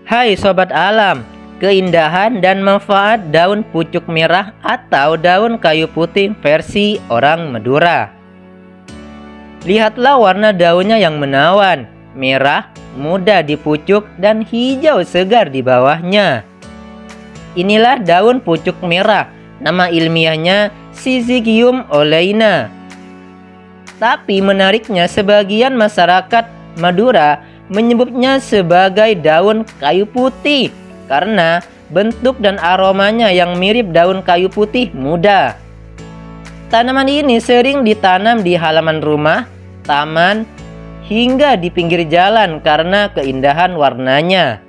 Hai Sobat Alam, keindahan dan manfaat daun pucuk merah atau daun kayu putih versi orang Madura. Lihatlah warna daunnya yang menawan, merah, muda di pucuk dan hijau segar di bawahnya. Inilah daun pucuk merah, nama ilmiahnya Syzygium oleina. Tapi menariknya sebagian masyarakat Madura menyebutnya sebagai daun kayu putih karena bentuk dan aromanya yang mirip daun kayu putih muda. Tanaman ini sering ditanam di halaman rumah, taman, hingga di pinggir jalan karena keindahan warnanya.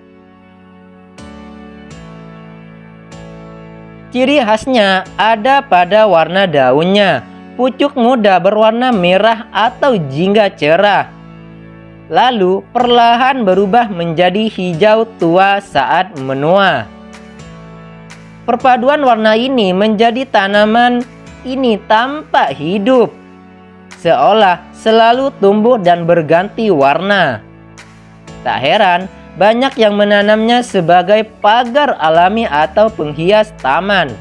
Ciri khasnya ada pada warna daunnya. Pucuk muda berwarna merah atau jingga cerah, lalu perlahan berubah menjadi hijau tua saat menua. Perpaduan warna ini menjadi tanaman ini tampak hidup, seolah selalu tumbuh dan berganti warna. Tak heran banyak yang menanamnya sebagai pagar alami atau penghias taman.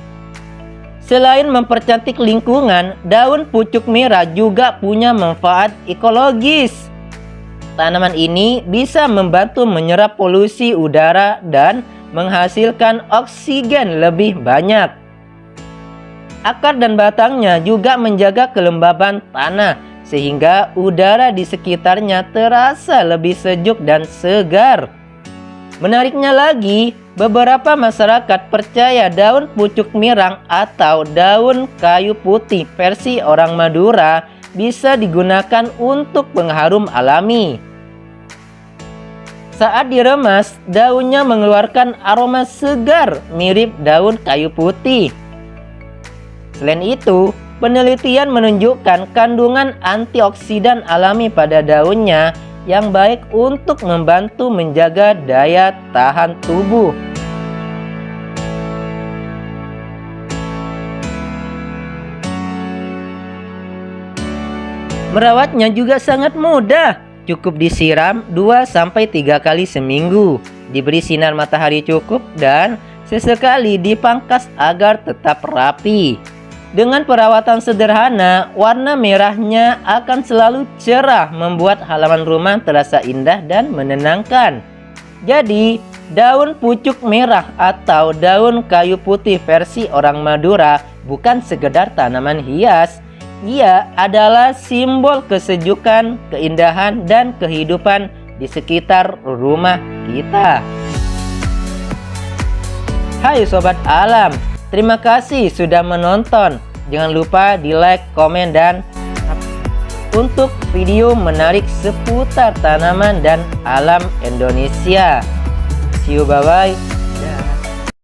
Selain mempercantik lingkungan, daun pucuk merah juga punya manfaat ekologis. Tanaman ini bisa membantu menyerap polusi udara dan menghasilkan oksigen lebih banyak. Akar dan batangnya juga menjaga kelembaban tanah sehingga udara di sekitarnya terasa lebih sejuk dan segar. Menariknya lagi, beberapa masyarakat percaya daun pucuk merah atau daun kayu putih versi orang Madura bisa digunakan untuk pengharum alami. Saat diremas, daunnya mengeluarkan aroma segar mirip daun kayu putih. Selain itu, penelitian menunjukkan kandungan antioksidan alami pada daunnya yang baik untuk membantu menjaga daya tahan tubuh. Merawatnya juga sangat mudah. Cukup disiram 2-3 kali seminggu, diberi sinar matahari cukup dan sesekali dipangkas agar tetap rapi. Dengan perawatan sederhana, warna merahnya akan selalu cerah membuat halaman rumah terasa indah dan menenangkan. Jadi, daun pucuk merah atau daun kayu putih versi orang Madura bukan sekedar tanaman hias. Ia adalah simbol kesejukan, keindahan, dan kehidupan di sekitar rumah kita. Hai Sobat Alam, terima kasih sudah menonton. Jangan lupa di like, komen, dan untuk video menarik seputar tanaman dan alam Indonesia. See you, bye-bye.